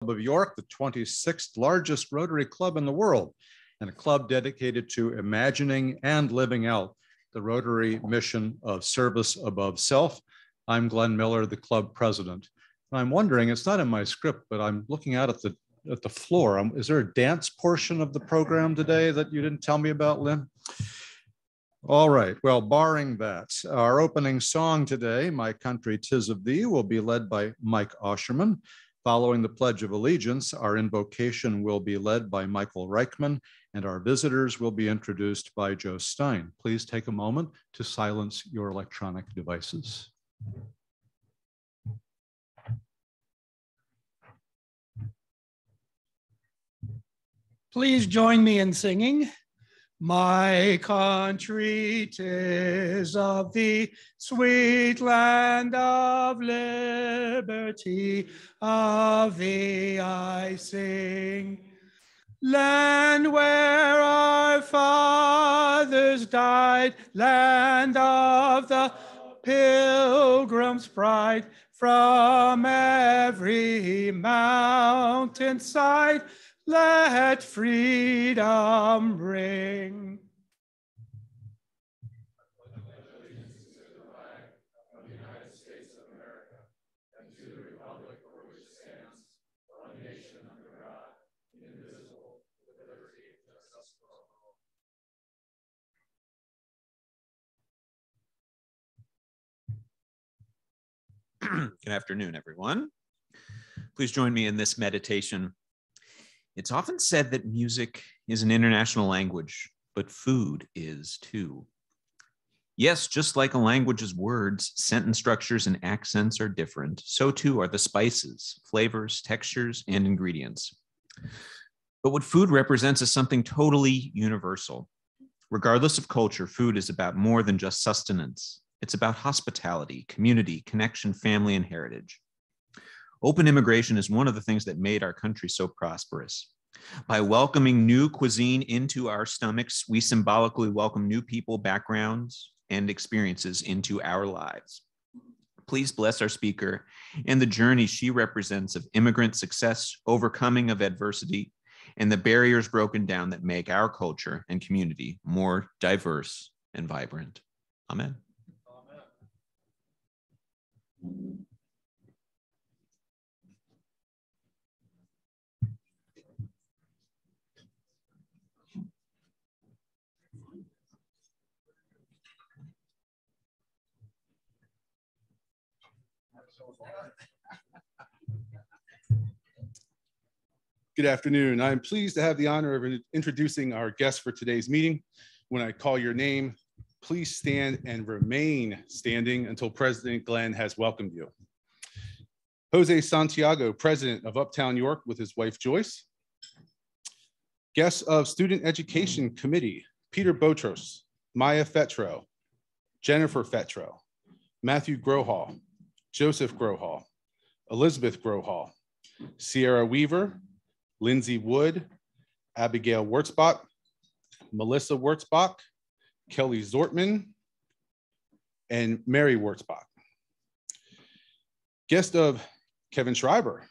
of York, the 26th largest Rotary club in the world, and a club dedicated to imagining and living out the Rotary mission of service above self. I'm Glenn Miller, the club president. And I'm wondering, it's not in my script, but I'm looking out at the floor. Is there a dance portion of the program today that you didn't tell me about, Lynn? All right, well, barring that, our opening song today, My Country 'Tis of Thee, will be led by Mike Osherman. Following the Pledge of Allegiance, our invocation will be led by Michael Reichman, and our visitors will be introduced by Joe Stein. Please take a moment to silence your electronic devices. Please join me in singing. My country, 'tis of thee, sweet land of liberty, of thee I sing. Land where our fathers died, land of the Pilgrim's pride, from every mountainside, let freedom ring. Good afternoon, everyone. Please join me in this meditation. It's often said that music is an international language, but food is too. Yes, just like a language's words, sentence structures, and accents are different, so too are the spices, flavors, textures, and ingredients. But what food represents is something totally universal. Regardless of culture, food is about more than just sustenance. It's about hospitality, community, connection, family, and heritage. Open immigration is one of the things that made our country so prosperous. By welcoming new cuisine into our stomachs, we symbolically welcome new people, backgrounds, and experiences into our lives. Please bless our speaker and the journey she represents of immigrant success, overcoming of adversity, and the barriers broken down that make our culture and community more diverse and vibrant. Amen. Good afternoon. I'm pleased to have the honor of introducing our guest for today's meeting. When I call your name, please stand and remain standing until President Glenn has welcomed you. Jose Santiago, President of Uptown York with his wife Joyce. Guests of Student Education Committee, Peter Botros, Maya Fetro, Jennifer Fetro, Matthew Grohl, Joseph Grohl, Elizabeth Grohl, Sierra Weaver, Lindsay Woods, Abigail Wurzbach, Melissa Wurzbach, Kelly Zortman, and Mary Wurzbach. Guest of Kevin Schreiber,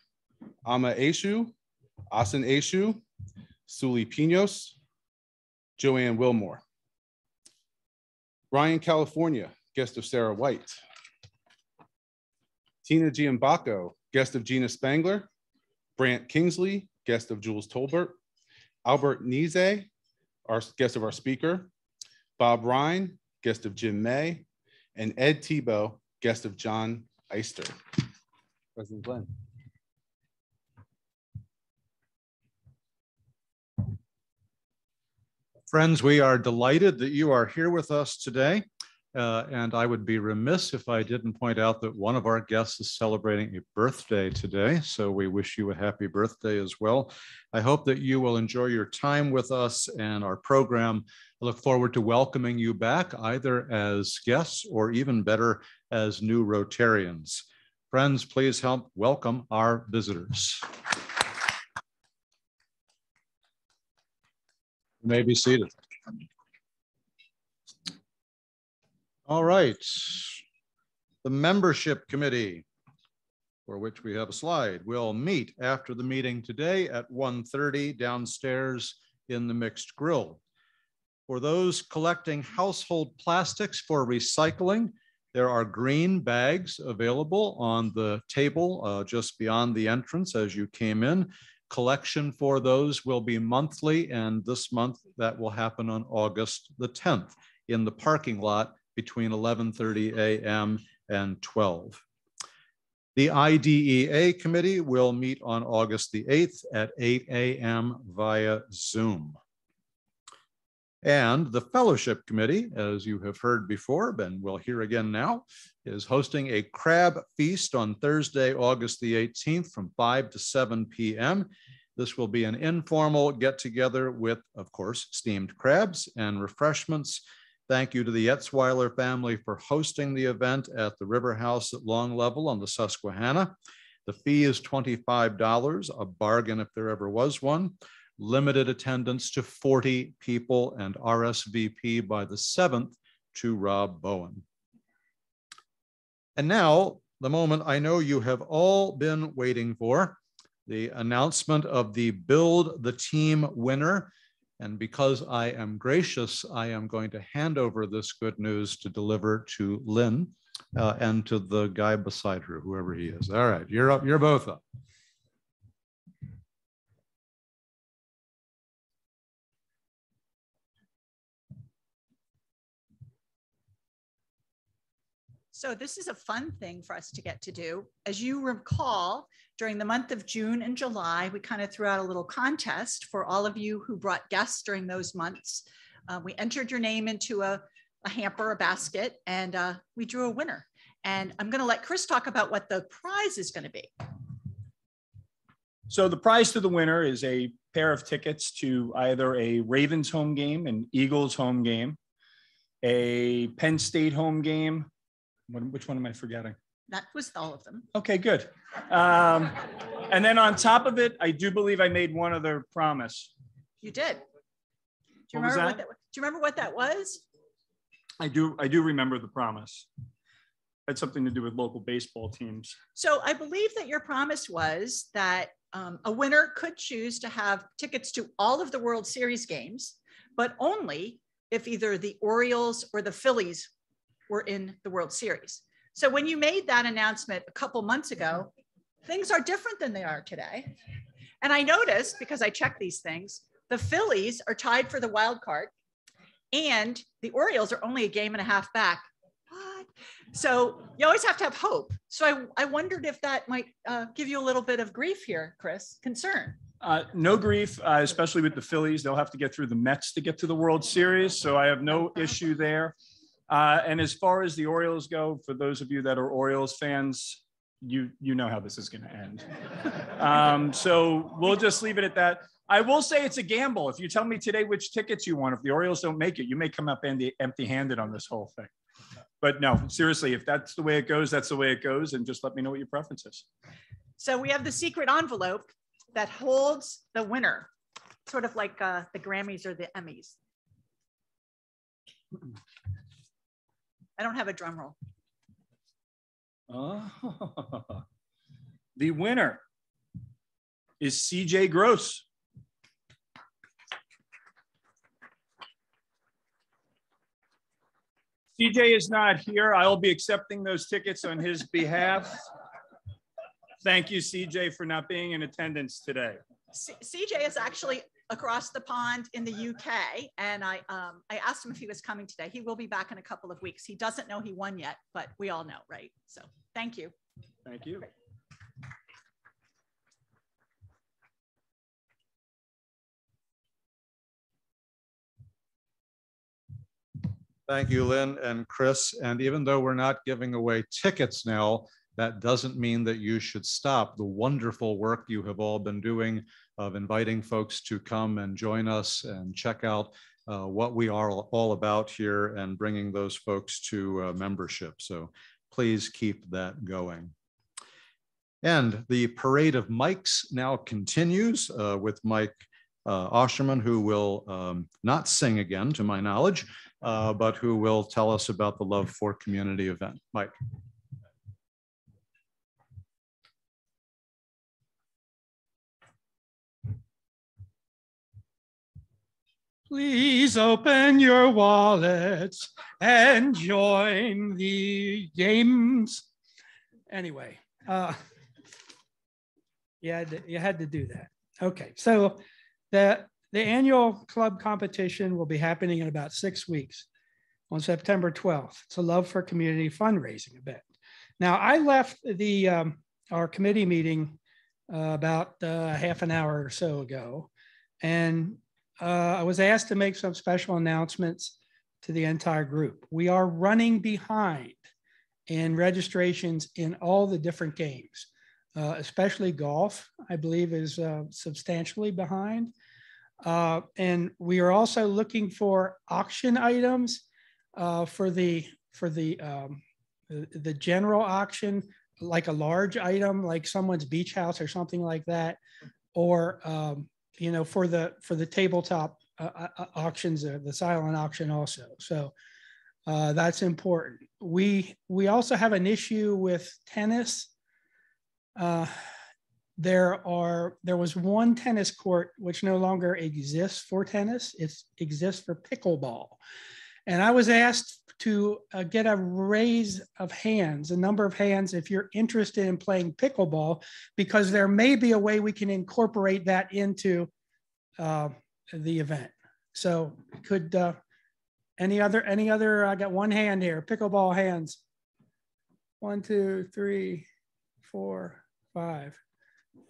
Ama Eshu, Asen Eshu, Suli Pinos, Joanne Wilmore. Ryan California, guest of Sarah White. Tina Giambacco, guest of Gina Spangler. Brant Kingsley, guest of Jules Tolbert. Albert Nize, our guest of our speaker. Bob Ryan, guest of Jim May. And Ed Tebow, guest of John Eister. President Glenn. Friends, we are delighted that you are here with us today. And I would be remiss if I didn't point out that one of our guests is celebrating a birthday today. So we wish you a happy birthday as well. I hope that you will enjoy your time with us and our program. I look forward to welcoming you back either as guests or even better as new Rotarians. Friends, please help welcome our visitors. You may be seated. All right, the membership committee. for which we have a slide, will meet after the meeting today at 1:30 downstairs in the mixed grill. For those collecting household plastics for recycling, there are green bags available on the table just beyond the entrance as you came in. Collection for those will be monthly, and this month that will happen on August the 10th in the parking lot between 11:30 a.m. and 12. The IDEA committee will meet on August the 8th at 8 a.m. via Zoom. And the fellowship committee, as you have heard before, and we'll hear again now, is hosting a crab feast on Thursday, August the 18th from 5 to 7 p.m. This will be an informal get-together with, of course, steamed crabs and refreshments. Thank you to the Etzweiler family for hosting the event at the River House at Long Level on the Susquehanna. The fee is $25, a bargain if there ever was one. Limited attendance to 40 people, and RSVP by the 7th to Rob Bowen. And now, the moment I know you have all been waiting for, the announcement of the Build the Team winner. And because I am gracious, I am going to hand over this good news to deliver to Lynn and to the guy beside her, whoever he is. All right, you're up, you're both up. So this is a fun thing for us to get to do. As you recall, during the month of June and July, we kind of threw out a little contest for all of you who brought guests during those months. We entered your name into a hamper, a basket, and we drew a winner. And I'm going to let Chris talk about what the prize is going to be. So the prize to the winner is a pair of tickets to either a Ravens home game, an Eagles home game, a Penn State home game. Which one am I forgetting? That was all of them. Okay, good. And then on top of it, I do believe I made one other promise. You did. Do you remember what that was? I do remember the promise. It had something to do with local baseball teams. So I believe that your promise was that a winner could choose to have tickets to all of the World Series games, but only if either the Orioles or the Phillies were in the World Series. So when you made that announcement a couple months ago, things are different than they are today. And I noticed, because I check these things, the Phillies are tied for the wild card and the Orioles are only a game and a half back. What? So you always have to have hope. So I wondered if that might give you a little bit of grief here, Chris, concern. No grief, especially with the Phillies. They'll have to get through the Mets to get to the World Series. So I have no issue there. And as far as the Orioles go, for those of you that are Orioles fans, you know how this is going to end. So we'll just leave it at that. I will say it's a gamble. If you tell me today which tickets you want, if the Orioles don't make it, you may come up empty-handed on this whole thing. But no, seriously, if that's the way it goes, that's the way it goes. And just let me know what your preference is. So we have the secret envelope that holds the winner, sort of like the Grammys or the Emmys. I don't have a drum roll. Oh, the winner is CJ Gross. CJ is not here. I will be accepting those tickets on his behalf. Thank you, CJ, for not being in attendance today. CJ is actually across the pond in the UK, and I asked him if he was coming today. He will be back in a couple of weeks. He doesn't know he won yet, but we all know, right? So thank you. Thank you. Thank you, Lynn and Chris. And even though we're not giving away tickets now, that doesn't mean that you should stop the wonderful work you have all been doing of inviting folks to come and join us and check out what we are all about here and bringing those folks to membership. So please keep that going. And the parade of mics now continues with Mike Osherman, who will not sing again, to my knowledge, but who will tell us about the Love for Community event. Mike. Please open your wallets and join the games. Anyway, you had to do that. Okay, so the annual club competition will be happening in about 6 weeks on September 12th. It's a Love for Community fundraising event. Now, I left our committee meeting about half an hour or so ago, and I was asked to make some special announcements to the entire group. We are running behind in registrations in all the different games, especially golf, I believe is substantially behind. And we are also looking for auction items for the general auction, like a large item, like someone's beach house or something like that, or you know, for the tabletop auctions, the silent auction also. So that's important. We also have an issue with tennis. There was one tennis court which no longer exists for tennis. It exists for pickleball. And I was asked to get a raise of hands, a number of hands, if you're interested in playing pickleball, because there may be a way we can incorporate that into the event. So could any other, I got one hand here, pickleball hands. 1, 2, 3, 4, 5.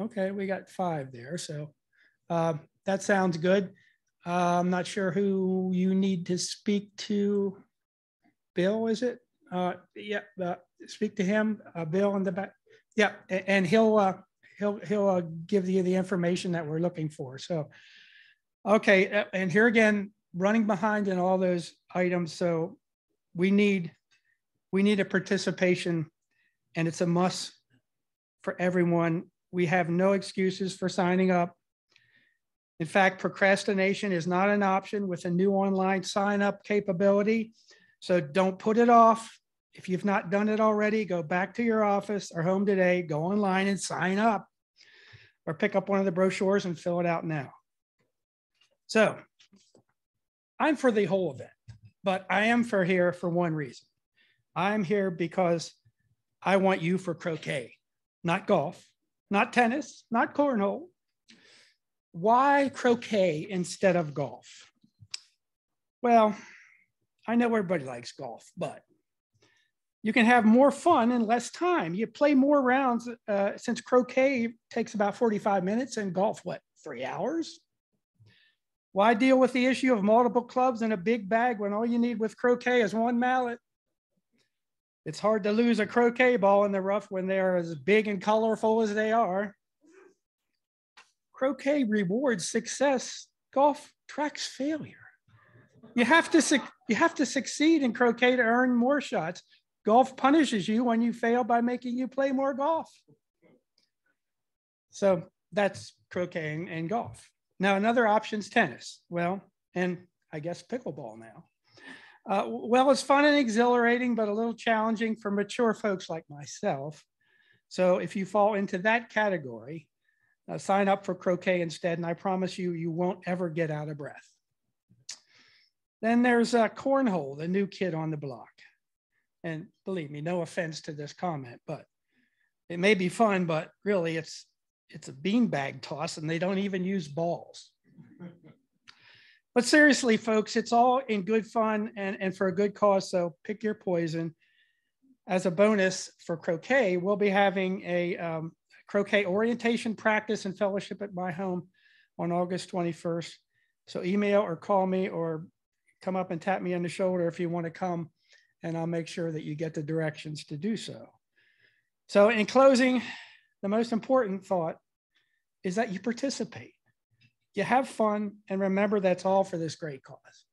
Okay, we got 5 there. So that sounds good. I'm not sure who you need to speak to. Bill, is it? Yeah, speak to him. Bill in the back. Yeah, and he'll give you the information that we're looking for. So, okay, and here again, running behind in all those items. So we need a participation, and it's a must for everyone. We have no excuses for signing up. In fact, procrastination is not an option with a new online sign-up capability. So don't put it off. If you've not done it already, go back to your office or home today, go online and sign up, or pick up one of the brochures and fill it out now. So I'm for the whole event, but I am here for one reason. I'm here because I want you for croquet, not golf, not tennis, not cornhole. Why croquet instead of golf? Well, I know everybody likes golf, but you can have more fun in less time. You play more rounds since croquet takes about 45 minutes and golf, what, 3 hours? Why deal with the issue of multiple clubs in a big bag when all you need with croquet is one mallet? It's hard to lose a croquet ball in the rough when they're as big and colorful as they are. Croquet rewards success. Golf tracks failure. You have to succeed in croquet to earn more shots. Golf punishes you when you fail by making you play more golf. So that's croquet and golf. Now, another option is tennis. Well, and I guess pickleball now. Well, it's fun and exhilarating, but a little challenging for mature folks like myself. So if you fall into that category, sign up for croquet instead, and I promise you, you won't ever get out of breath. Then there's Cornhole, the new kid on the block. And believe me, no offense to this comment, but it may be fun, but really it's a beanbag toss and they don't even use balls. But seriously, folks, it's all in good fun and for a good cause, so pick your poison. As a bonus for croquet, we'll be having a croquet orientation practice and fellowship at my home on August 21st. So email or call me or come up and tap me on the shoulder if you want to come, and I'll make sure that you get the directions to do so. So in closing, the most important thought is that you participate, you have fun, and remember that's all for this great cause.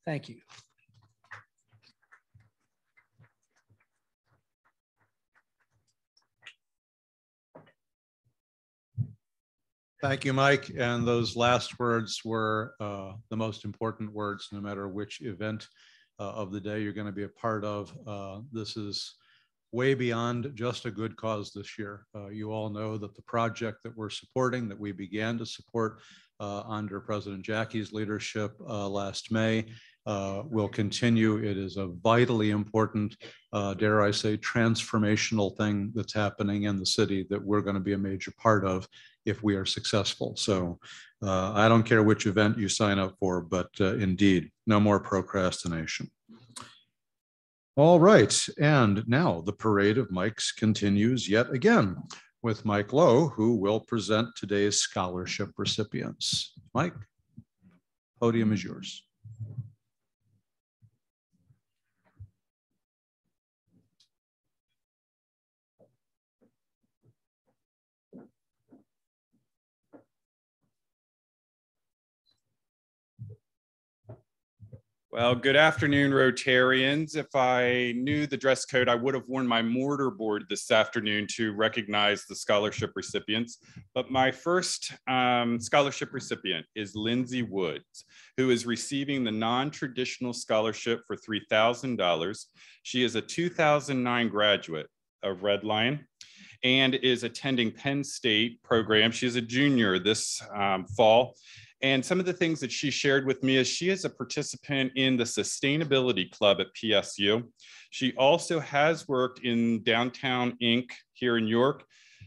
Thank you. Thank you, Mike. And those last words were the most important words, no matter which event of the day you're going to be a part of. This is way beyond just a good cause this year. You all know that the project that we're supporting, that we began to support under President Jackie's leadership last May will continue. It is a vitally important, dare I say, transformational thing that's happening in the city that we're going to be a major part of if we are successful. So I don't care which event you sign up for, but indeed, no more procrastination. All right, and now the parade of mics continues yet again with Mike Lowe, who will present today's scholarship recipients. Mike, podium is yours. Well, good afternoon, Rotarians. If I knew the dress code, I would have worn my mortar board this afternoon to recognize the scholarship recipients. But my first scholarship recipient is Lindsay Woods, who is receiving the non-traditional scholarship for $3,000. She is a 2009 graduate of Red Lion and is attending Penn State program. She is a junior this fall. And some of the things that she shared with me is she is a participant in the Sustainability Club at PSU. She also has worked in Downtown Inc. here in York.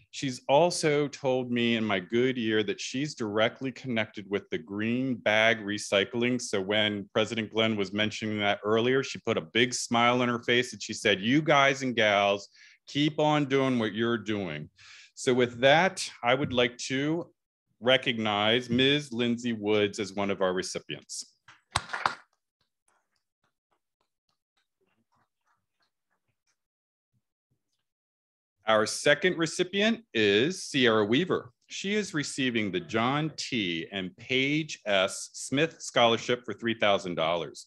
She's also told me in my good ear that she's directly connected with the green bag recycling. So when President Glenn was mentioning that earlier, she put a big smile on her face and she said, "You guys and gals, keep on doing what you're doing." So with that, I would like to recognize Ms. Lindsay Woods as one of our recipients. Our second recipient is Sierra Weaver. She is receiving the John T. and Paige S. Smith Scholarship for $3,000.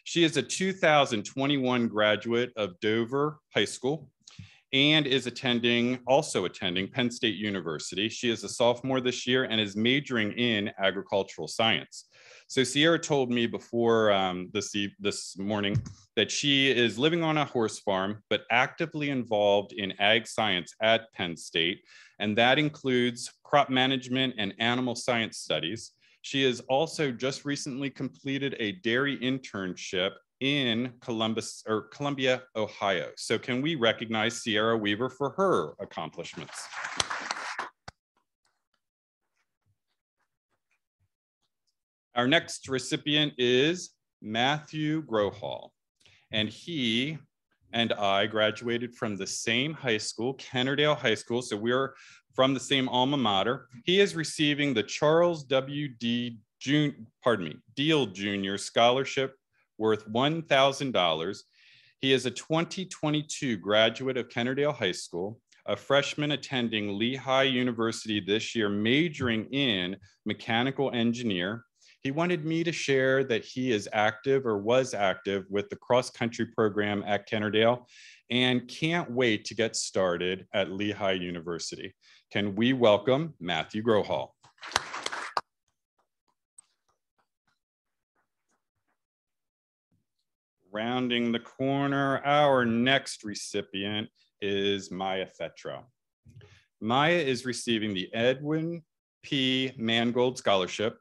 She is a 2021 graduate of Dover High School and is also attending Penn State University. She is a sophomore this year and is majoring in agricultural science. So Sierra told me before this morning that she is living on a horse farm, but actively involved in ag science at Penn State, and that includes crop management and animal science studies. She has also just recently completed a dairy internship in Columbia, Ohio. So can we recognize Sierra Weaver for her accomplishments? Our next recipient is Matthew Grohl, and he and I graduated from the same high school, Kennerdale High School, so we're from the same alma mater. He is receiving the Charles W. Deal Jr. Scholarship worth $1,000. He is a 2022 graduate of Kennerdale High School, a freshman attending Lehigh University this year, majoring in mechanical engineer. He wanted me to share that he is active or was active with the cross-country program at Kennerdale and can't wait to get started at Lehigh University. Can we welcome Matthew Grohl? Rounding the corner, our next recipient is Maya Fetro. Maya is receiving the Edwin P. Mangold Scholarship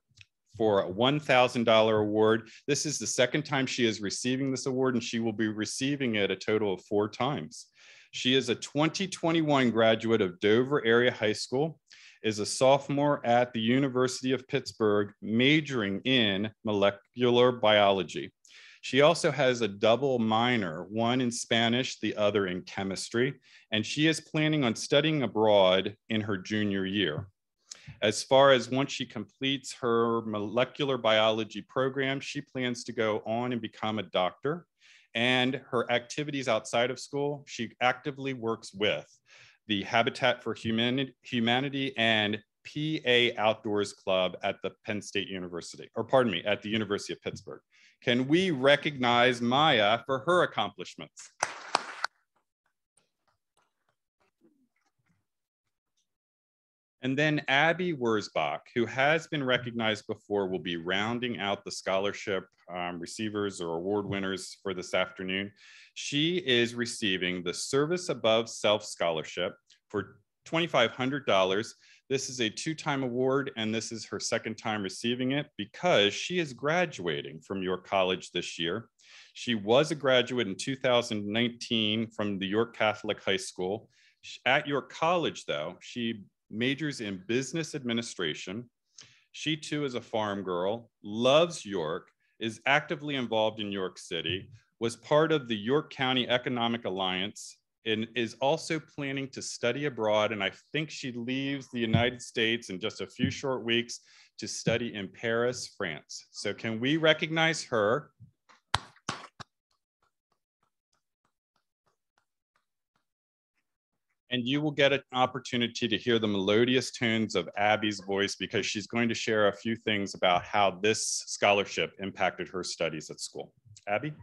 for a $1,000 award. This is the second time she is receiving this award, and she will be receiving it a total of 4 times. She is a 2021 graduate of Dover Area High School, is a sophomore at the University of Pittsburgh, majoring in molecular biology. She also has a double minor, one in Spanish, the other in chemistry, and she is planning on studying abroad in her junior year. As far as once she completes her molecular biology program, she plans to go on and become a doctor. And her activities outside of school, she actively works with the Habitat for Humanity and PA Outdoors Club at the Penn State University, or pardon me, at the University of Pittsburgh. Can we recognize Maya for her accomplishments? And then Abby Wurzbach, who has been recognized before, will be rounding out the scholarship receivers or award winners for this afternoon. She is receiving the Service Above Self Scholarship for $2,500. This is a two-time award, and this is her second time receiving it because she is graduating from York College this year. She was a graduate in 2019 from the York Catholic High School. At York College, though, she majors in business administration. She too is a farm girl, loves York, is actively involved in York City, was part of the York County Economic Alliance, and is also planning to study abroad. And I think she leaves the United States in just a few short weeks to study in Paris, France. So can we recognize her? And you will get an opportunity to hear the melodious tones of Abby's voice because she's going to share a few things about how this scholarship impacted her studies at school. Abby?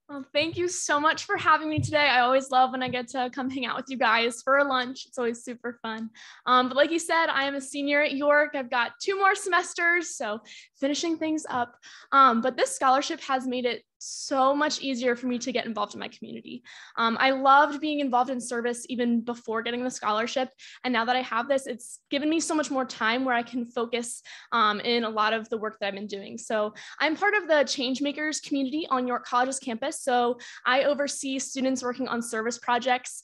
Well, thank you so much for having me today. I always love when I get to come hang out with you guys for a lunch. It's always super fun. But like you said, I am a senior at York. I've got 2 more semesters, so finishing things up. But this scholarship has made it so much easier for me to get involved in my community. I loved being involved in service even before getting the scholarship. And now that I have this, it's given me so much more time where I can focus in a lot of the work that I've been doing. So I'm part of the Changemakers community on York College's campus. So I oversee students working on service projects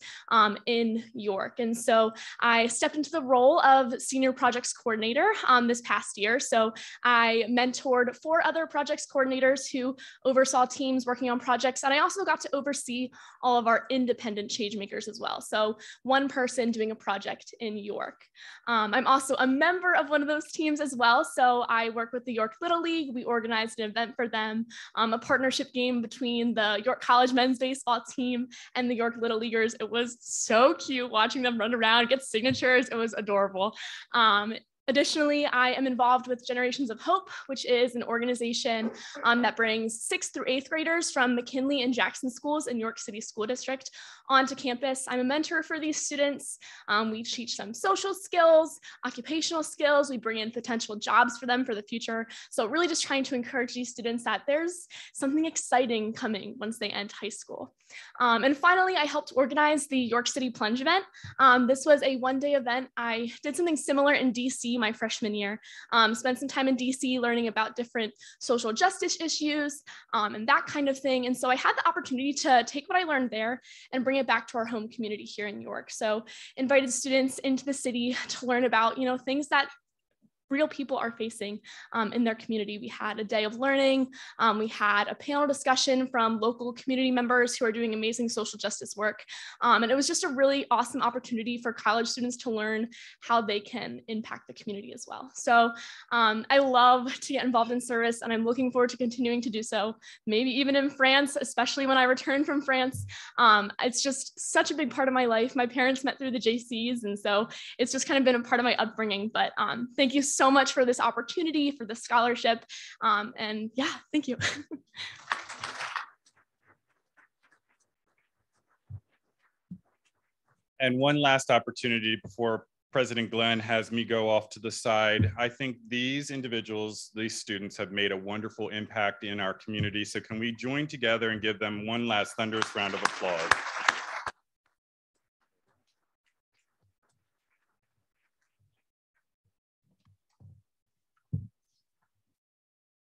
in York. And so I stepped into the role of senior projects coordinator this past year. So I mentored 4 other projects coordinators who oversaw teams working on projects. And I also got to oversee all of our independent change makers as well. So 1 person doing a project in York. I'm also a member of one of those teams as well. So I work with the York Little League. We organized an event for them, a partnership game between the York College men's baseball team and the York Little Leaguers. It was so cute watching them run around, get signatures. It was adorable. Additionally, I am involved with Generations of Hope, which is an organization that brings 6th through 8th graders from McKinley and Jackson schools in York City School District onto campus. I'm a mentor for these students. We teach them social skills, occupational skills. We bring in potential jobs for them for the future. So really just trying to encourage these students that there's something exciting coming once they end high school. And finally, I helped organize the York City Plunge event. This was a 1-day event. I did something similar in DC my freshman year, spent some time in DC learning about different social justice issues and that kind of thing. And so I had the opportunity to take what I learned there and bring it back to our home community here in York. So invited students into the city to learn about, things that real people are facing in their community. We had a day of learning. We had a panel discussion from local community members who are doing amazing social justice work. And it was just a really awesome opportunity for college students to learn how they can impact the community as well. So I love to get involved in service, and I'm looking forward to continuing to do so, maybe even in France, especially when I return from France. It's just such a big part of my life. My parents met through the JCs, and so it's just kind of been a part of my upbringing. But thank you so much for this opportunity, for the scholarship. And yeah, thank you. And one last opportunity before President Glenn has me go off to the side. I think these individuals, these students have made a wonderful impact in our community. So can we join together and give them one last thunderous round of applause?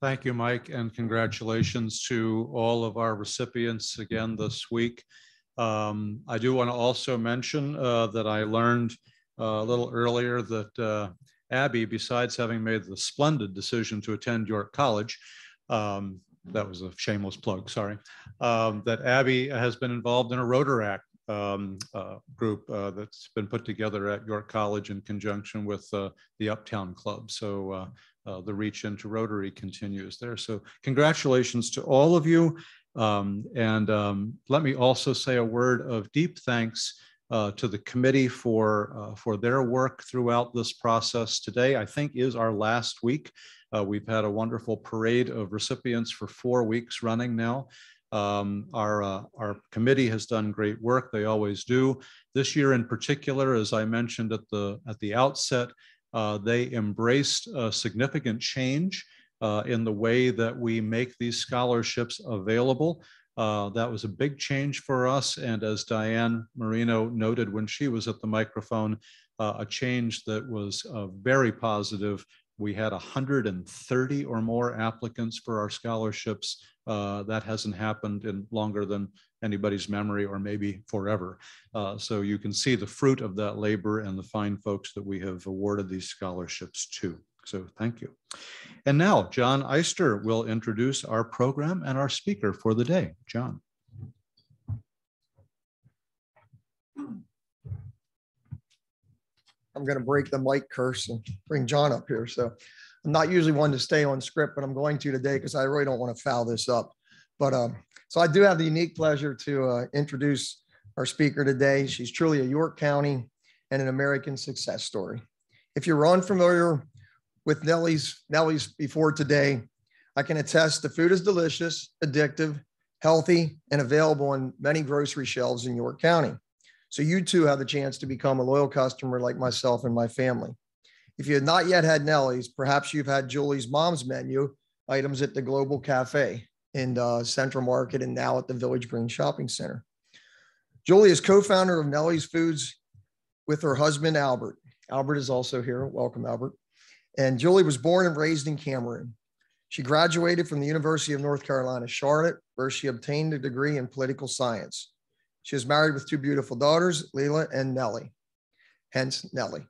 Thank you, Mike, and congratulations to all of our recipients again this week. I do want to also mention that I learned a little earlier that Abby, besides having made the splendid decision to attend York College, that was a shameless plug, sorry, that Abby has been involved in a Rotary group that's been put together at York College in conjunction with the Uptown Club. So the reach into Rotary continues there. So congratulations to all of you. And let me also say a word of deep thanks to the committee for their work throughout this process. Today, I think, is our last week. We've had a wonderful parade of recipients for 4 weeks running now. Our committee has done great work. They always do. This year in particular, as I mentioned at the outset, they embraced a significant change in the way that we make these scholarships available. That was a big change for us. And as Diane Marino noted when she was at the microphone, a change that was very positive. We had 130 or more applicants for our scholarships. That hasn't happened in longer than anybody's memory, or maybe forever. So you can see the fruit of that labor and the fine folks that we have awarded these scholarships to. So thank you. And now John Eister will introduce our program and our speaker for the day. John. I'm going to break the mic curse and bring John up here. So I'm not usually one to stay on script, but I'm going to today because I really don't want to foul this up. But so I do have the unique pleasure to introduce our speaker today. She's truly a York County and an American success story. If you're unfamiliar with Nellie's before today, I can attest the food is delicious, addictive, healthy, and available on many grocery shelves in York County. So you too have the chance to become a loyal customer like myself and my family. If you have not yet had Nellie's, perhaps you've had Julie's mom's menu items at the Global Cafe in Central Market and now at the Village Green Shopping Center. Julie is co-founder of Nellie's Foods with her husband, Albert. Albert is also here. Welcome, Albert. And Julie was born and raised in Cameroon. She graduated from the University of North Carolina, Charlotte, where she obtained a degree in political science. She is married with two beautiful daughters, Leila and Nellie, hence Nellie.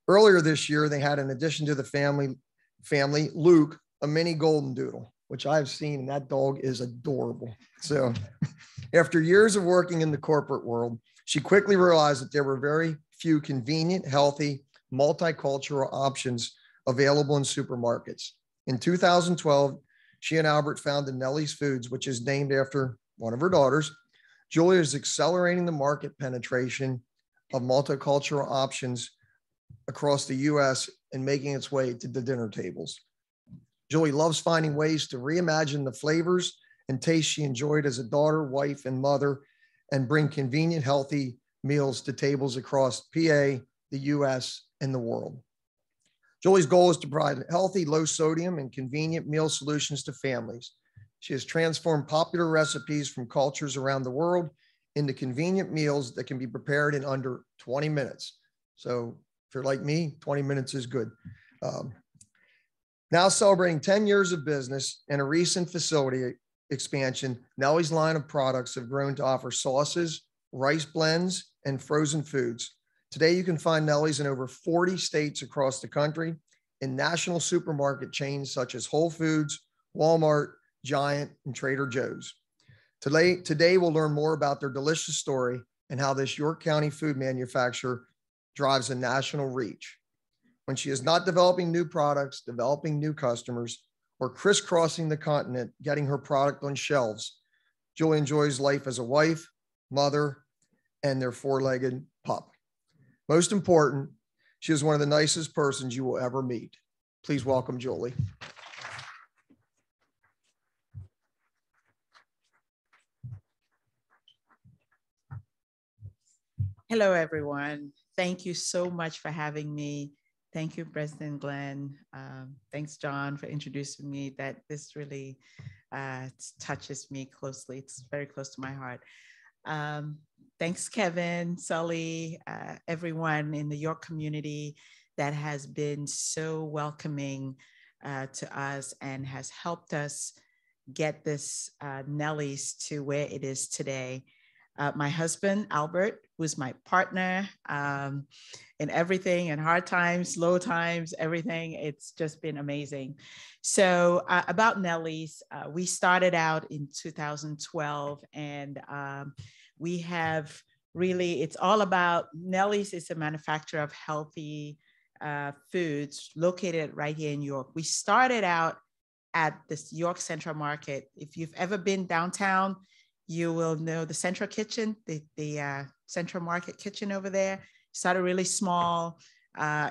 Earlier this year, they had, in addition to the family, Luke, a mini golden doodle, which I've seen, and that dog is adorable. So after years of working in the corporate world, she quickly realized that there were very few convenient, healthy, multicultural options available in supermarkets. In 2012, she and Albert founded Nellie's Foods, which is named after one of her daughters. Julia is accelerating the market penetration of multicultural options across the US and making its way to the dinner tables. Julie loves finding ways to reimagine the flavors and tastes she enjoyed as a daughter, wife, and mother, and bring convenient, healthy meals to tables across PA, the US, and the world. Julie's goal is to provide healthy, low sodium, and convenient meal solutions to families. She has transformed popular recipes from cultures around the world into convenient meals that can be prepared in under 20 minutes. So if you're like me, 20 minutes is good. Now celebrating 10 years of business and a recent facility expansion, Nellie's line of products have grown to offer sauces, rice blends, and frozen foods. Today, you can find Nellie's in over 40 states across the country, in national supermarket chains such as Whole Foods, Walmart, Giant, and Trader Joe's. Today, we'll learn more about their delicious story and how this York County food manufacturer drives a national reach. When she is not developing new products, developing new customers, or crisscrossing the continent, getting her product on shelves, Julie enjoys life as a wife, mother, and their four-legged pup. Most important, she is one of the nicest persons you will ever meet. Please welcome Julie. Hello, everyone. Thank you so much for having me. Thank you, President Glenn. Thanks, John, for introducing me. This really touches me closely. It's very close to my heart. Thanks, Kevin, Sully, everyone in the York community that has been so welcoming to us and has helped us get this Nellie's to where it is today. My husband, Albert, who's my partner in everything, in hard times, low times, everything. It's just been amazing. So about Nellie's, we started out in 2012, and we have really, it's all about, Nellie's is a manufacturer of healthy foods located right here in York. We started out at this York Central Market. If you've ever been downtown, you will know the Central Kitchen, the Central Market kitchen over there. Started really small.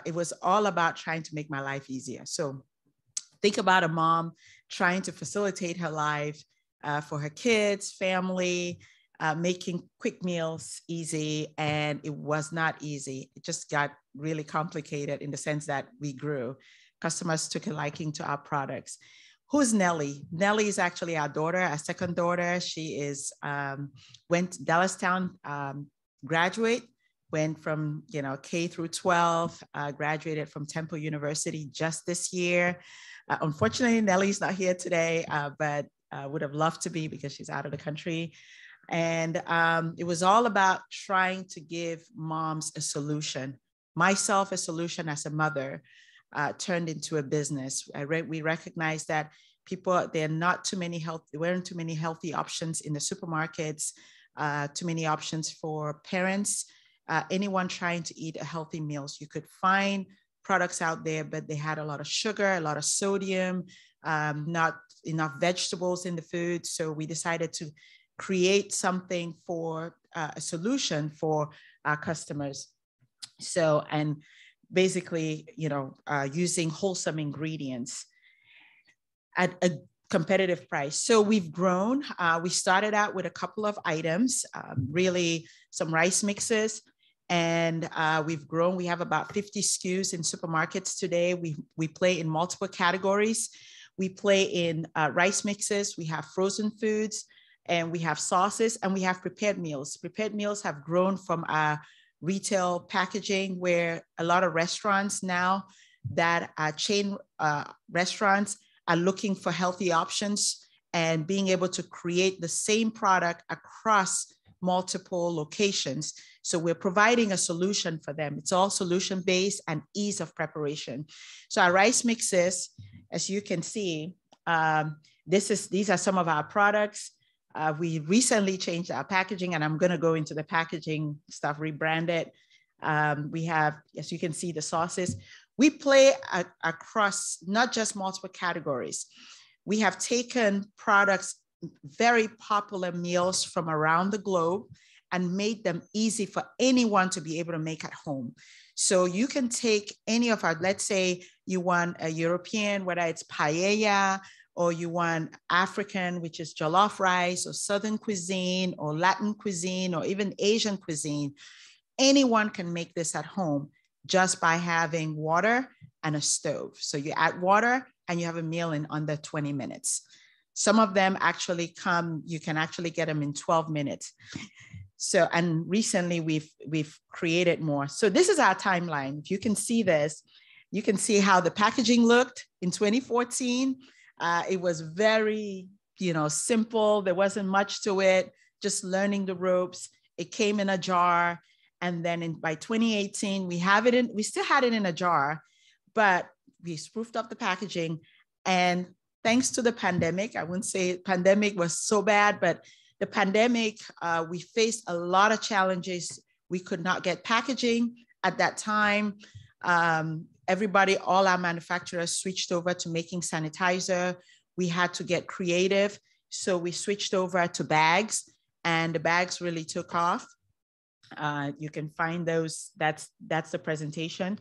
It was all about trying to make my life easier. So think about a mom trying to facilitate her life for her kids, family, making quick meals easy, and it was not easy. It just got really complicated in the sense that we grew. Customers took a liking to our products. Who's Nellie? Nellie is actually our daughter, our second daughter. She is went Dallastown graduate, went from, K through 12, graduated from Temple University just this year. Unfortunately, Nellie's not here today, but would have loved to be because she's out of the country. And it was all about trying to give moms a solution. Myself, a solution as a mother, turned into a business. We recognize that there weren't too many healthy options in the supermarkets, too many options for parents, anyone trying to eat a healthy meals. You could find products out there, but they had a lot of sugar, a lot of sodium, not enough vegetables in the food. So we decided to create something for a solution for our customers. So, and basically, using wholesome ingredients at a competitive price. So we've grown. We started out with a couple of items, really some rice mixes, and we've grown. We have about 50 SKUs in supermarkets today. We play in multiple categories. We play in rice mixes, we have frozen foods, and we have sauces, and we have prepared meals. Prepared meals have grown from our retail packaging, where a lot of restaurants now that are chain restaurants are looking for healthy options and being able to create the same product across multiple locations. So we're providing a solution for them. It's all solution-based and ease of preparation. So our rice mixes, as you can see, these are some of our products. We recently changed our packaging, and I'm going to go into the packaging stuff, rebranded. We have, as you can see, the sauces. We play across not just multiple categories. We have taken products, very popular meals from around the globe, and made them easy for anyone to be able to make at home. So you can take any of our, let's say you want a European, whether it's paella, or you want African, which is jollof rice, or Southern cuisine, or Latin cuisine, or even Asian cuisine. Anyone can make this at home just by having water and a stove. So you add water and you have a meal in under 20 minutes. Some of them actually come, you can actually get them in 12 minutes. So, and recently we've created more. So this is our timeline. If you can see this, you can see how the packaging looked in 2014. It was very, simple. There wasn't much to it, just learning the ropes. It came in a jar. And then by 2018, we still had it in a jar, but we spruced up the packaging. And thanks to the pandemic, I wouldn't say pandemic was so bad, but the pandemic, we faced a lot of challenges. We could not get packaging at that time. All our manufacturers switched over to making sanitizer. We had to get creative. So we switched over to bags, and the bags really took off. You can find those, that's the presentation.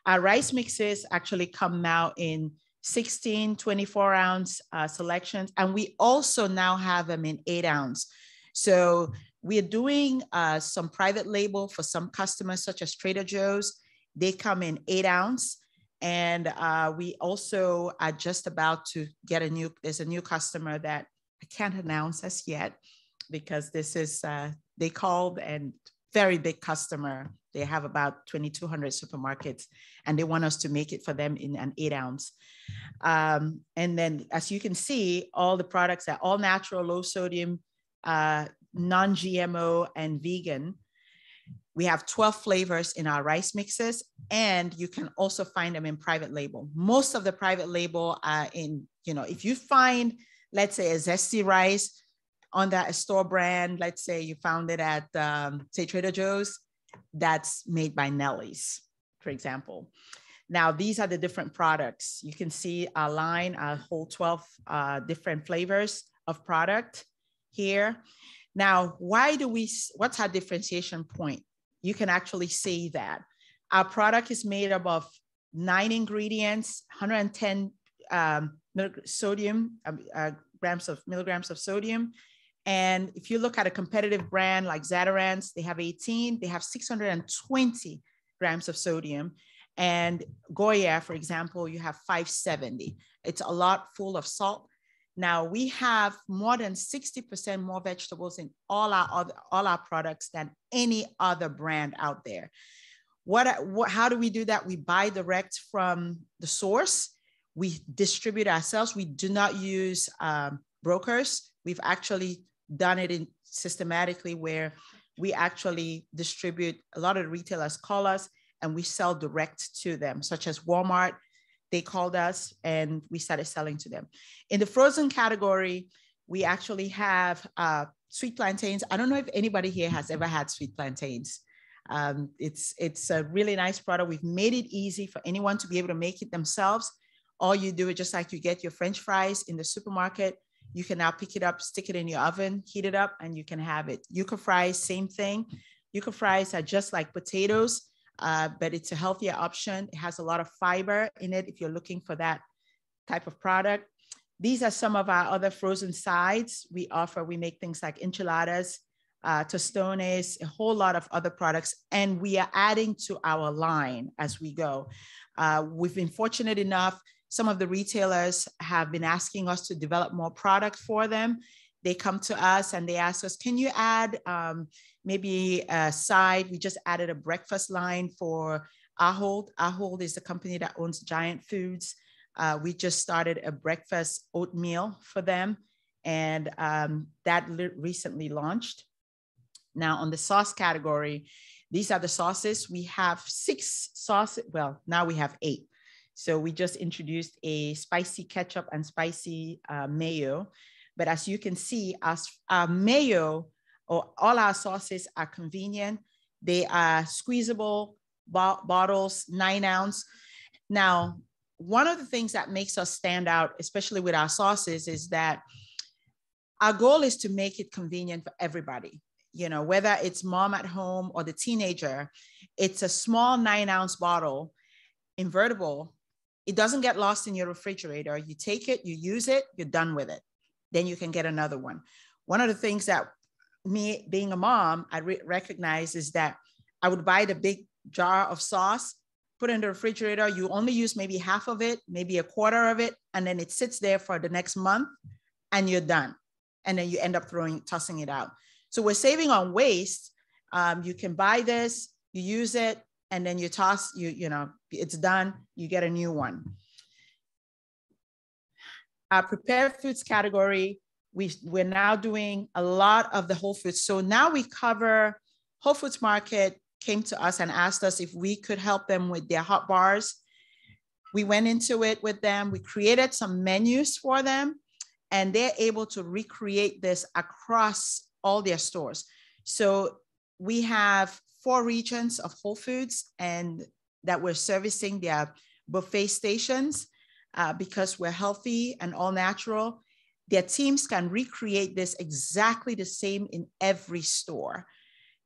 Our rice mixes actually come now in 16, 24 ounce selections. And we also now have them in 8 ounce. So we're doing some private label for some customers, such as Trader Joe's. They come in 8 ounce. And we also are just about to get there's a new customer that I can't announce as yet, because this is, they called, and very big customer. They have about 2,200 supermarkets, and they want us to make it for them in an 8 ounce. And then, as you can see, all the products are all natural, low sodium, non-GMO, and vegan. We have 12 flavors in our rice mixes, and you can also find them in private label. Most of the private label are in, if you find, let's say, a zesty rice under a store brand, let's say you found it at, say, Trader Joe's, that's made by Nellie's, for example. Now, these are the different products. You can see our line, our whole 12 different flavors of product here. Now, what's our differentiation point? You can actually see that our product is made up of 9 ingredients, 110 milligrams of sodium. And if you look at a competitive brand like Zatarain's, they have 18, they have 620 grams of sodium. And Goya, for example, you have 570. It's a lot full of salt. Now we have more than 60% more vegetables in all our products than any other brand out there. How do we do that? We buy direct from the source. We distribute ourselves. We do not use brokers. We've actually done it systematically where we actually distribute. A lot of the retailers call us and we sell direct to them, such as Walmart. They called us and we started selling to them. In the frozen category, we actually have sweet plantains. I don't know if anybody here has ever had sweet plantains. It's a really nice product. We've made it easy for anyone to be able to make it themselves. All you do is just like you get your French fries in the supermarket, you can now pick it up, stick it in your oven, heat it up, and you can have it. Yuca fries, same thing. Yuca fries are just like potatoes, but it's a healthier option. It has a lot of fiber in it if you're looking for that type of product. These are some of our other frozen sides we offer. We make things like enchiladas, tostones, a whole lot of other products, and we are adding to our line as we go. We've been fortunate enough, some of the retailers have been asking us to develop more product for them. They come to us and they ask us, can you add maybe a side? We just added a breakfast line for Ahold. Ahold is the company that owns Giant Foods. We just started a breakfast oatmeal for them, and that recently launched. Now on the sauce category, these are the sauces. We have 6 sauces. Well, now we have 8. So we just introduced a spicy ketchup and spicy mayo. But as you can see, our mayo or all our sauces are convenient. They are squeezable bottles, 9 ounce. Now, one of the things that makes us stand out, especially with our sauces, is that our goal is to make it convenient for everybody. You know, whether it's mom at home or the teenager, it's a small 9 ounce bottle, invertible. It doesn't get lost in your refrigerator. You take it, you use it, you're done with it. Then you can get another one. One of the things that me being a mom, I recognize is that I would buy the big jar of sauce, put it in the refrigerator. You only use maybe half of it, maybe a quarter of it, and then it sits there for the next month and you're done. And then you end up tossing it out. So we're saving on waste. You can buy this, you use it, and then you toss, you know, it's done, you get a new one. Our prepared foods category, we're now doing a lot of the whole foods. So now we cover, Whole Foods Market came to us and asked us if we could help them with their hot bars. We went into it with them. We created some menus for them, and they're able to recreate this across all their stores. So we have 4 regions of Whole Foods and that we're servicing their buffet stations because we're healthy and all natural. Their teams can recreate this exactly the same in every store.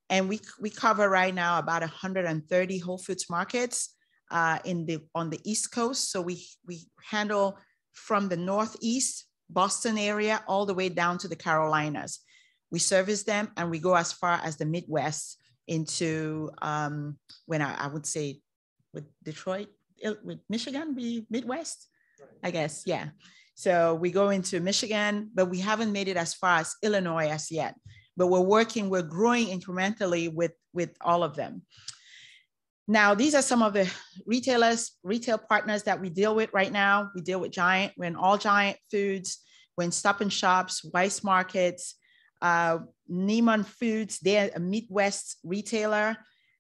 And we cover right now about 130 Whole Foods markets on the East Coast. So we handle from the Northeast, Boston area, all the way down to the Carolinas. We service them and we go as far as the Midwest into, when I would say with Detroit, with Michigan, be Midwest, I guess, yeah. So we go into Michigan, but we haven't made it as far as Illinois as yet. But we're growing incrementally with all of them. Now, these are some of the retail partners that we deal with right now. We deal with Giant, we're in all Giant Foods, we're in Stop and Shops, Weis Markets, Neiman Foods, they're a Midwest retailer,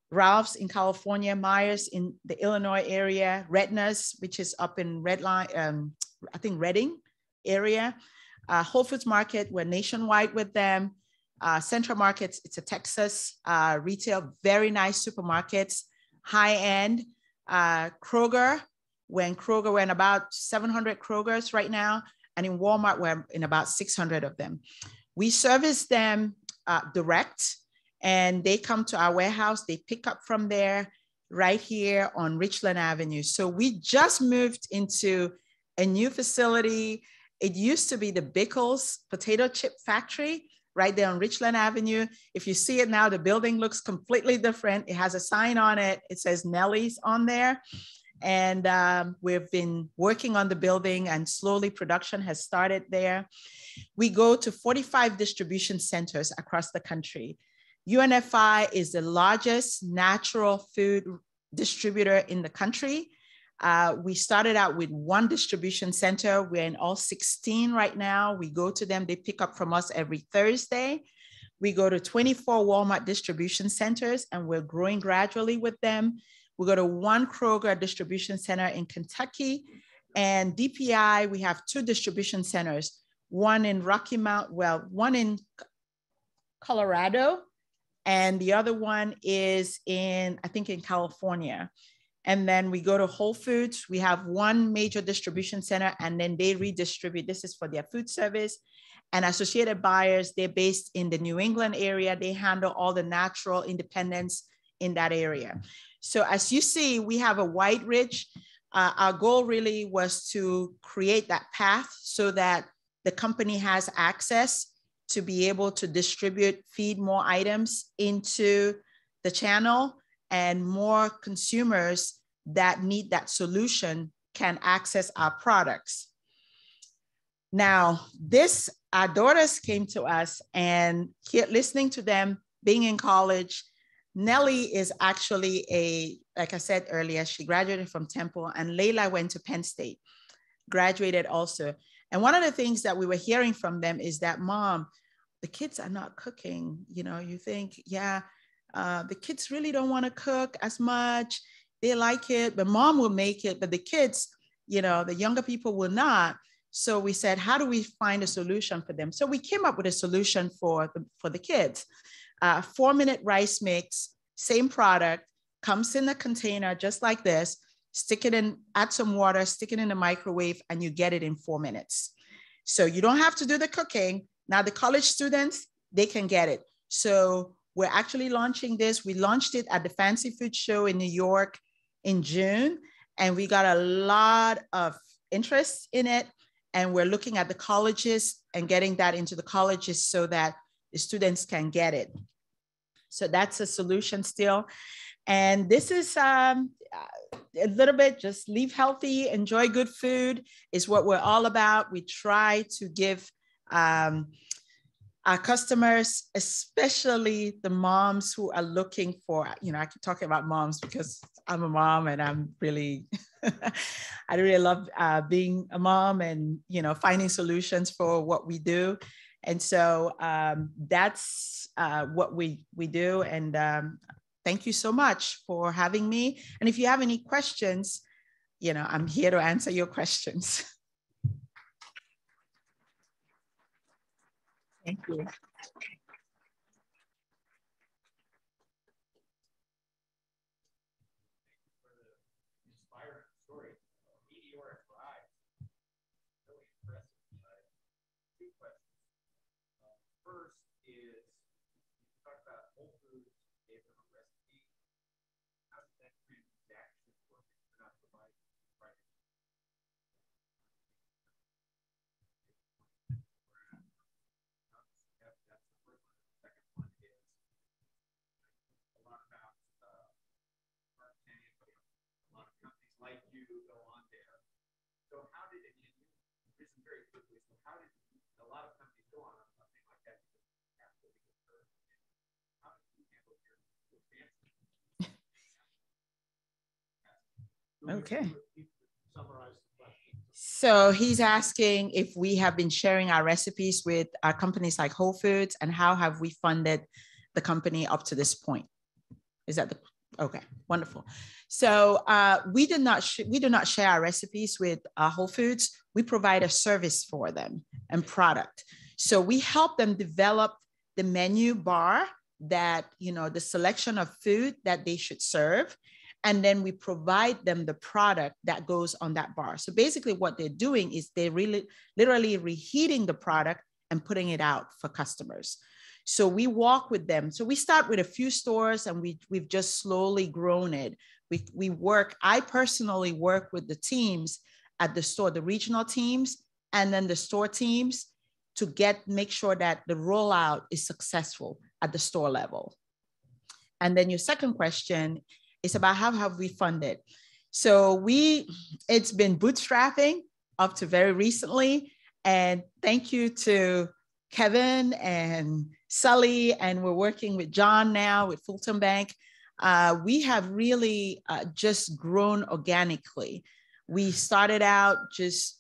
Ralph's in California, Myers in the Illinois area, Redna's, which is up in I think Reading area, Whole Foods Market, we're nationwide with them, Central Markets, it's a Texas retail, very nice supermarkets, high end, Kroger, we're in about 700 Krogers right now, and in Walmart, we're in about 600 of them. We service them direct, and they come to our warehouse. They pick up from there right here on Richland Avenue. So we just moved into a new facility. It used to be the Bickles potato chip factory right there on Richland Avenue. If you see it now, the building looks completely different. It has a sign on it. It says Nellie's on there. And we've been working on the building, and slowly production has started there. We go to 45 distribution centers across the country. UNFI is the largest natural food distributor in the country. We started out with one distribution center. We're in all 16 right now. We go to them, they pick up from us every Thursday. We go to 24 Walmart distribution centers, and we're growing gradually with them. We go to one Kroger distribution center in Kentucky, and DPI, we have 2 distribution centers, one in Rocky Mount, well, one in Colorado, and the other one is in, I think in California. And then we go to Whole Foods. We have one major distribution center, and then they redistribute. This is for their food service. And Associated Buyers, they're based in the New England area. They handle all the natural independents in that area. So as you see, we have a wide reach. Our goal really was to create that path so that the company has access to be able to distribute, feed more items into the channel, and more consumers that need that solution can access our products. Now, our daughters came to us, and listening to them, being in college, Nellie is actually like I said earlier, she graduated from Temple, and Layla went to Penn State, graduated also. And one of the things that we were hearing from them is that, Mom, the kids are not cooking. You know, you think, yeah, the kids really don't want to cook as much. They like it, but Mom will make it, but the kids, you know, the younger people will not. So we said, how do we find a solution for them? So we came up with a solution for the kids. 4-minute rice mix, same product, comes in a container just like this, stick it in, add some water, stick it in the microwave, and you get it in 4 minutes. So you don't have to do the cooking. Now the college students, they can get it. So we're actually launching this. We launched it at the Fancy Food Show in New York in June, and we got a lot of interest in it. And we're looking at the colleges and getting that into the colleges so that the students can get it. So that's a solution still. And this is a little bit, just live healthy, enjoy good food is what we're all about. We try to give our customers, especially the moms who are looking for, you know, I keep talking about moms because I'm a mom, and I'm really, I really love being a mom and, you know, finding solutions for what we do. And so that's what we do. And thank you so much for having me. And if you have any questions, you know, I'm here to answer your questions. Thank you. Like you go on there. So how did it, listen very quickly, so how did a lot of companies go on something like that? How did you handle your expansion? Okay. So he's asking if we have been sharing our recipes with our companies like Whole Foods, and how have we funded the company up to this point? Is that the, okay, wonderful. So we do not share our recipes with Whole Foods. We provide a service for them and product. So we help them develop the menu bar that, you know, the selection of food that they should serve. And then we provide them the product that goes on that bar. So basically what they're doing is they're really literally reheating the product and putting it out for customers. So we walk with them. So we start with a few stores, and we've just slowly grown it. I personally work with the teams at the store, the regional teams, and then the store teams to make sure that the rollout is successful at the store level. And then your second question is about how have we funded? So it's been bootstrapping up to very recently. And thank you to Kevin and Sully, and we're working with John now with Fulton Bank. We have really just grown organically. We started out just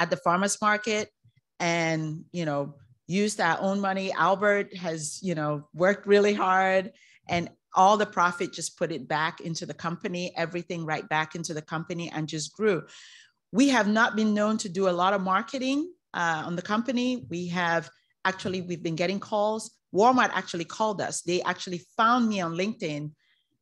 at the farmer's market and, used our own money. Albert has, worked really hard, and all the profit just put it back into the company, everything right back into the company, and just grew. We have not been known to do a lot of marketing on the company. We've been getting calls. Walmart actually called us. They actually found me on LinkedIn,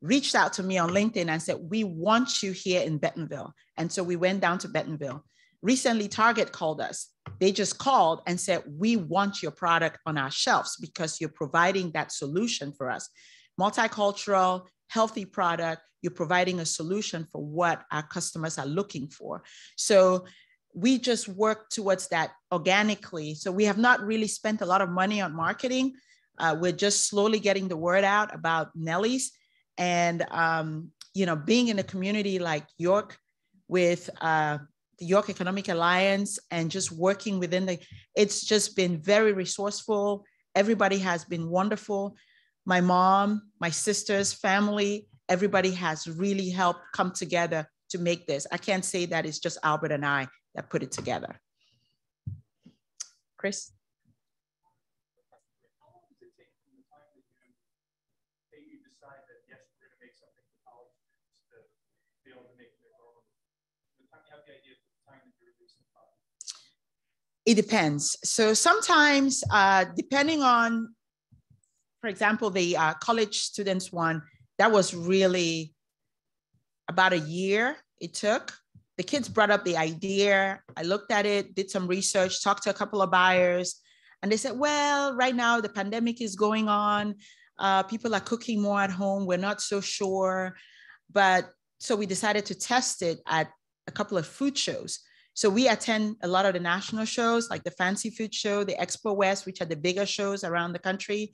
reached out to me on LinkedIn and said, we want you here in Bentonville. And so we went down to Bentonville. Recently, Target called us. They just called and said, we want your product on our shelves because you're providing that solution for us. Multicultural, healthy product, you're providing a solution for what our customers are looking for. So we just work towards that organically. So we have not really spent a lot of money on marketing. We're just slowly getting the word out about Nellie's, and being in a community like York with the York Economic Alliance, and just working within it's just been very resourceful. Everybody has been wonderful. My mom, my sisters, family, everybody has really helped come together to make this. I can't say that it's just Albert and I that put it together. Chris? It depends. So sometimes, depending on, for example, the college students one, that was really about a year it took. The kids brought up the idea. I looked at it, did some research, talked to a couple of buyers, and they said, well, right now the pandemic is going on. People are cooking more at home. We're not so sure. But so we decided to test it at a couple of food shows. So we attend a lot of the national shows, like the Fancy Food Show, the Expo West, which are the bigger shows around the country.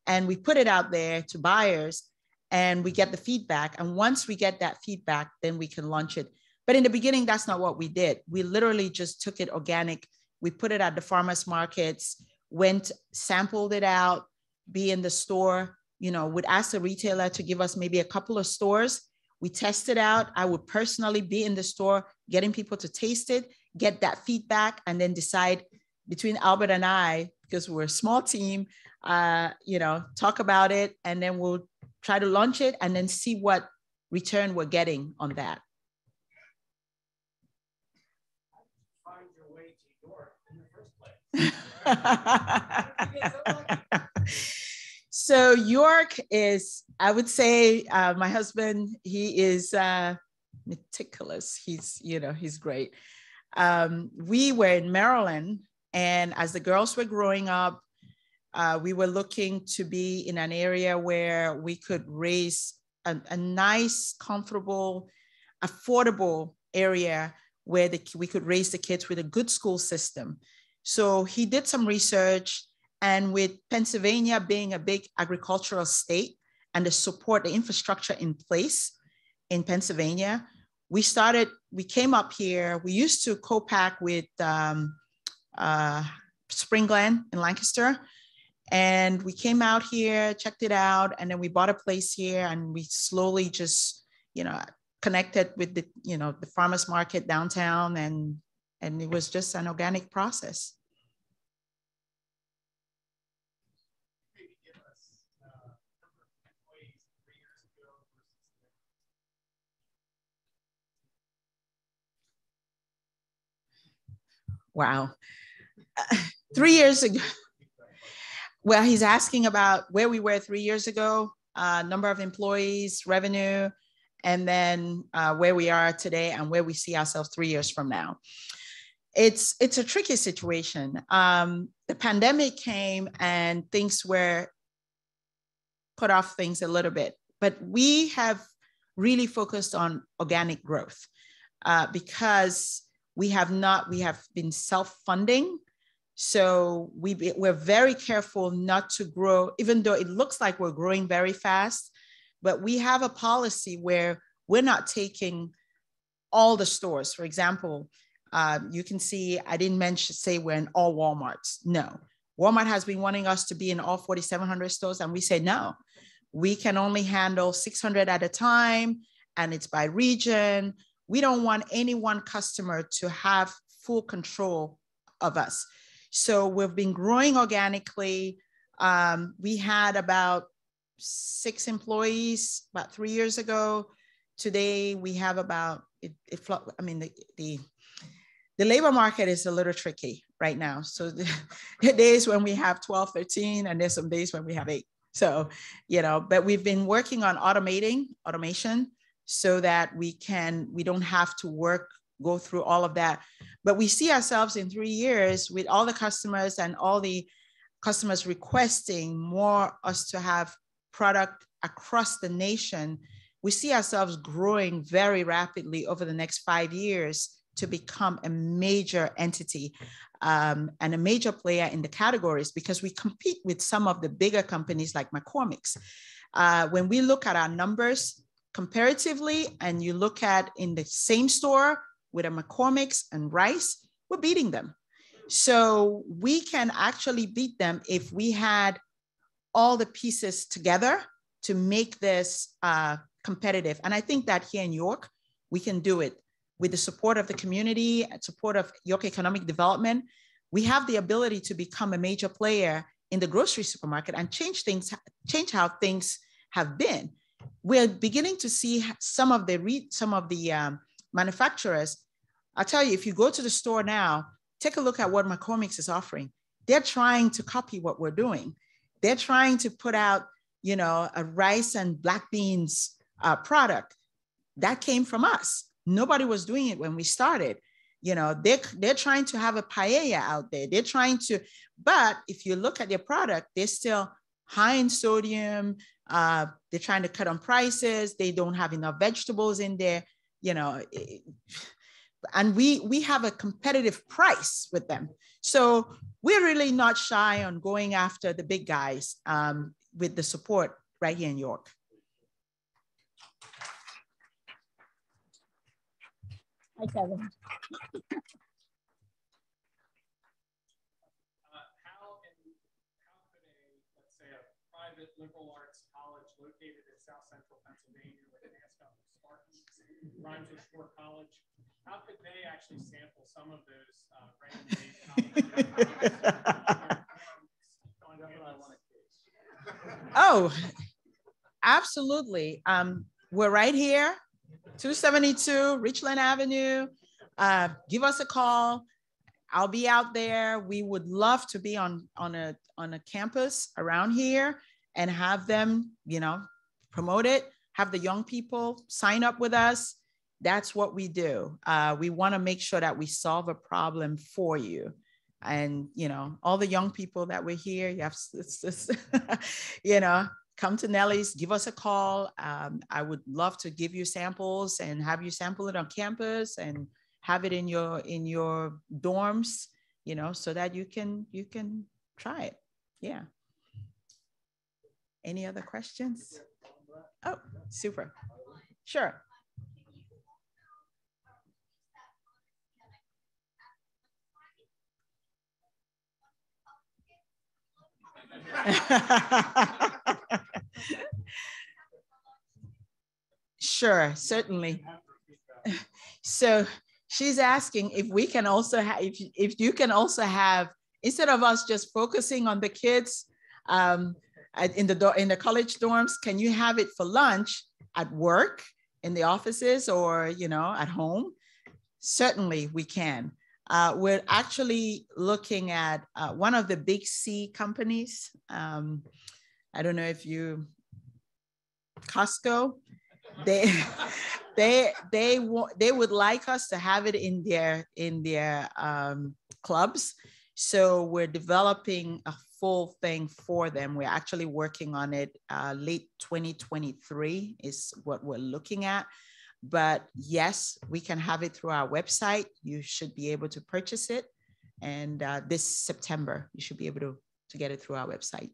And we put it out there to buyers and we get the feedback. And once we get that feedback, then we can launch it. But in the beginning, that's not what we did. We literally just took it organic. We put it at the farmers markets, sampled it out, be in the store, would ask the retailer to give us maybe a couple of stores. We test it out. I would personally be in the store, getting people to taste it, get that feedback, and then decide between Albert and I, because we're a small team, talk about it, and then we'll try to launch it and then see what return we're getting on that. Find your way to York in the first place. So York is, I would say, my husband, he is meticulous. He's great. We were in Maryland, and as the girls were growing up, we were looking to be in an area where we could raise a nice, comfortable, affordable area where we could raise the kids with a good school system. So he did some research. And with Pennsylvania being a big agricultural state and the infrastructure in place in Pennsylvania, we came up here. We used to co-pack with Spring Glen in Lancaster. And we came out here, checked it out, and then we bought a place here, and we slowly just, connected with the farmers market downtown, and it was just an organic process. Wow. 3 years ago. Well, he's asking about where we were 3 years ago, number of employees, revenue, and then where we are today and where we see ourselves 3 years from now. It's a tricky situation. The pandemic came and things were put off things a little bit, but we have really focused on organic growth because we have been self-funding. So we're very careful not to grow, even though it looks like we're growing very fast, but we have a policy where we're not taking all the stores. For example, you can see, I didn't say we're in all Walmarts. No, Walmart has been wanting us to be in all 4,700 stores. And we say, no, we can only handle 600 at a time. And it's by region. We don't want any one customer to have full control of us. So we've been growing organically. We had about 6 employees about 3 years ago. Today we have about, I mean, the labor market is a little tricky right now. So the days when we have 12, 13, and there's some days when we have 8. So, you know, but we've been working on automation so that we don't have to go through all of that. But we see ourselves in 3 years with all the customers and all the customers requesting more us to have product across the nation. We see ourselves growing very rapidly over the next 5 years to become a major entity and a major player in the categories, because we compete with some of the bigger companies like McCormick's. When we look at our numbers comparatively, and you look at in the same store with a McCormick's and Rice, we're beating them. So we can actually beat them if we had all the pieces together to make this competitive. And I think that here in York, we can do it with the support of the community and support of York Economic Development. We have the ability to become a major player in the grocery supermarket and change how things have been. We're beginning to see some of the manufacturers. I'll tell you, if you go to the store now, take a look at what McCormick's is offering. They're trying to copy what we're doing. They're trying to put out, you know, a rice and black beans product that came from us. Nobody was doing it when we started. You know, they're trying to have a paella out there. They're trying to, but if you look at their product, they're still high in sodium. They're trying to cut on prices. They don't have enough vegetables in there, you know, and we have a competitive price with them. So we're really not shy on going after the big guys with the support right here in York. Hi, Kevin. How could let's say, a private liberal arts college located in South Central Pennsylvania with an mascot of Spartans, rhymes with Shore College, how could they actually sample some of those Oh, absolutely. We're right here, 272 Richland Avenue. Give us a call. I'll be out there. We would love to be on a campus around here and have them, you know, promote it, have the young people sign up with us. That's what we do. We want to make sure that we solve a problem for you. And, you know, all the young people that we're here, you have, you know, come to Nellie's, give us a call. I would love to give you samples and have you sample it on campus and have it in your dorms, you know, so that you can try it. Yeah. Any other questions? Oh, super. Sure. Sure, certainly. So she's asking if we can also have, if you can also have, instead of us just focusing on the kids in the college dorms, can you have it for lunch at work, in the offices, or, you know, at home? Certainly we can. We're actually looking at one of the big C companies. I don't know if you, Costco, they would like us to have it in their clubs. So we're developing a full thing for them. We're actually working on it. Late 2023 is what we're looking at. But yes, we can have it through our website. You should be able to purchase it. And this September, you should be able to get it through our website.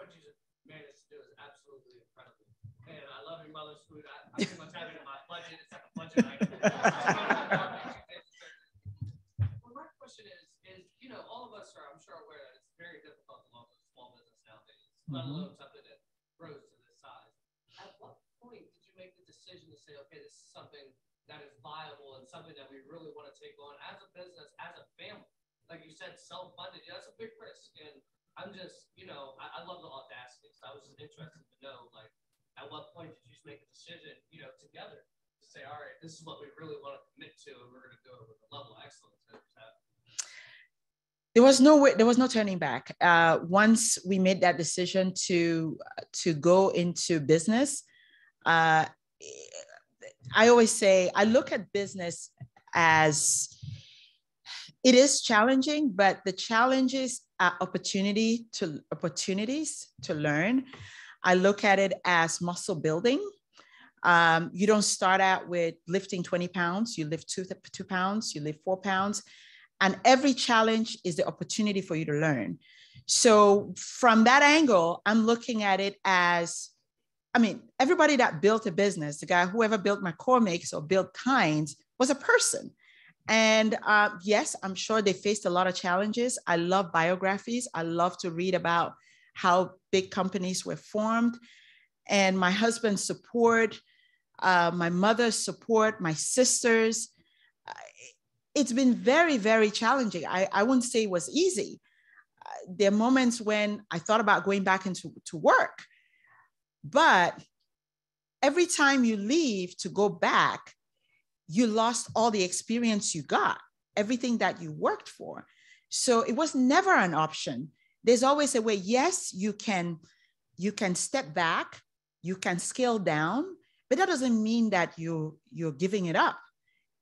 what you managed to do is absolutely incredible. And I love your mother's food. I pretty much have it in my budget. It's like a budget item. Well, my question is, you know, all of us are, I'm sure, aware that it's very difficult to launch a small business nowadays, let alone something that grows to this size. At what point did you make the decision to say, okay, this is something that is viable and something that we really want to take on as a business, as a family? Like you said, self-funded, that's a big risk. And I'm just, you know, I love the audacity. So I was just interested to know, like, at what point did you just make a decision, you know, together to say, all right, this is what we really want to commit to, and we're going to do it with the level of excellence that we have? There was no way, there was no turning back. Once we made that decision to go into business, I always say, I look at business as, it is challenging, but the challenges are opportunities to learn. I look at it as muscle building. You don't start out with lifting 20 pounds, you lift 2 pounds, you lift 4 pounds. And every challenge is the opportunity for you to learn. So from that angle, I'm looking at it as, I mean, everybody that built a business, the guy, whoever built McCormick's or built Kinds, was a person. And yes, I'm sure they faced a lot of challenges. I love biographies. I love to read about how big companies were formed. And my husband's support, my mother's support, my sisters, it's been very, very challenging. I wouldn't say it was easy. There are moments when I thought about going back into work, but every time you leave to go back, you lost all the experience you got, everything that you worked for. So it was never an option. There's always a way. Yes, you can step back, you can scale down, but that doesn't mean that you're giving it up.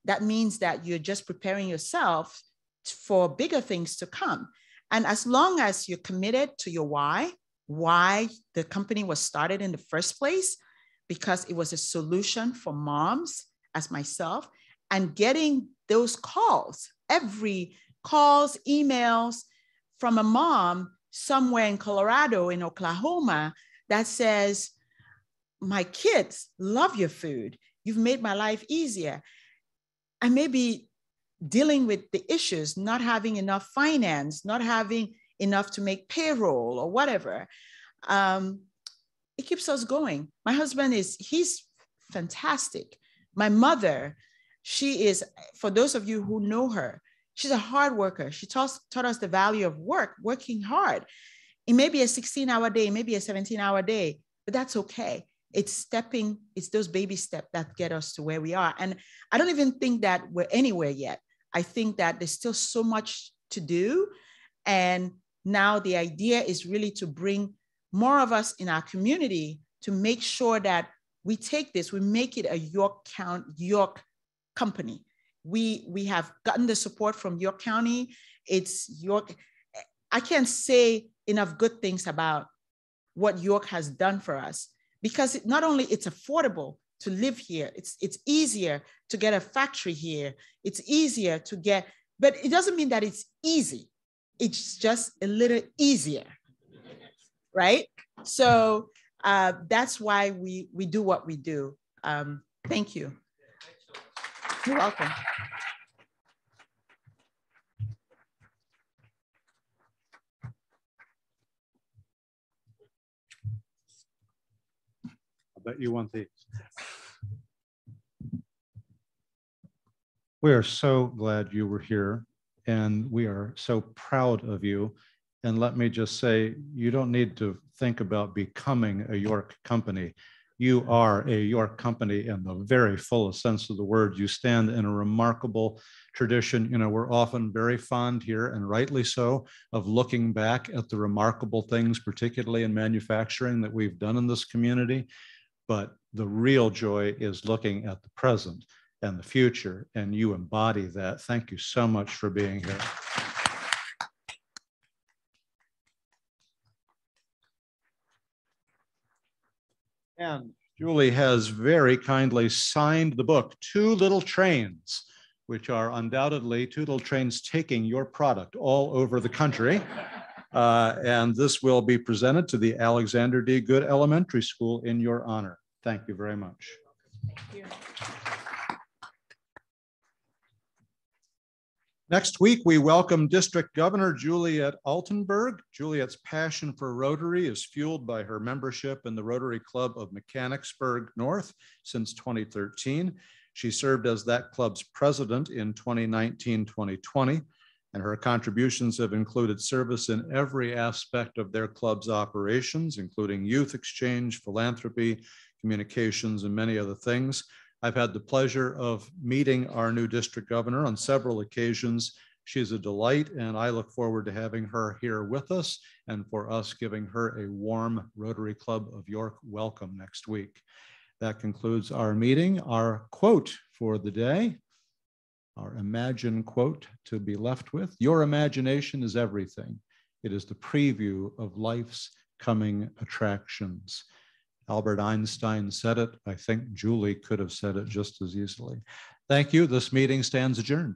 That means that you're just preparing yourself for bigger things to come. And as long as you're committed to your why the company was started in the first place, because it was a solution for moms as myself, and getting those calls, emails from a mom somewhere in Colorado, in Oklahoma, that says, my kids love your food. You've made my life easier. I may be dealing with the issues, not having enough finance, not having enough to make payroll or whatever. It keeps us going. My husband he's fantastic. My mother, she is, for those of you who know her, she's a hard worker. She taught us the value of working hard. It may be a 16-hour day, maybe a 17-hour day, but that's okay. It's those baby steps that get us to where we are. And I don't even think that we're anywhere yet. I think that there's still so much to do. And now the idea is really to bring more of us in our community to make sure that we take this, we make it a York company. We have gotten the support from York County. It's York. I can't say enough good things about what York has done for us, because not only it's affordable to live here, it's easier to get a factory here. It's easier to get, but it doesn't mean that it's easy. It's just a little easier, right? So that's why we do what we do. Thank you. You're welcome. I bet you want these. We are so glad you were here, and we are so proud of you. And let me just say, you don't need to think about becoming a York company. You are a York company in the very fullest sense of the word. You stand in a remarkable tradition. You know, we're often very fond here, and rightly so, of looking back at the remarkable things, particularly in manufacturing, that we've done in this community. But the real joy is looking at the present and the future, and you embody that. Thank you so much for being here. And Julie has very kindly signed the book, Two Little Trains, which are undoubtedly two little trains taking your product all over the country. And this will be presented to the Alexander D. Good Elementary School in your honor. Thank you very much. Thank you. Next week, we welcome District Governor Juliette Altenberg. Juliette's passion for Rotary is fueled by her membership in the Rotary Club of Mechanicsburg North since 2013. She served as that club's president in 2019-2020, and her contributions have included service in every aspect of their club's operations, including youth exchange, philanthropy, communications, and many other things. I've had the pleasure of meeting our new district governor on several occasions. She's a delight, and I look forward to having her here with us and for us giving her a warm Rotary Club of York welcome next week. That concludes our meeting. Our quote for the day, our Imagine quote to be left with: "Your imagination is everything. It is the preview of life's coming attractions." Albert Einstein said it. I think Julie could have said it just as easily. Thank you. This meeting stands adjourned.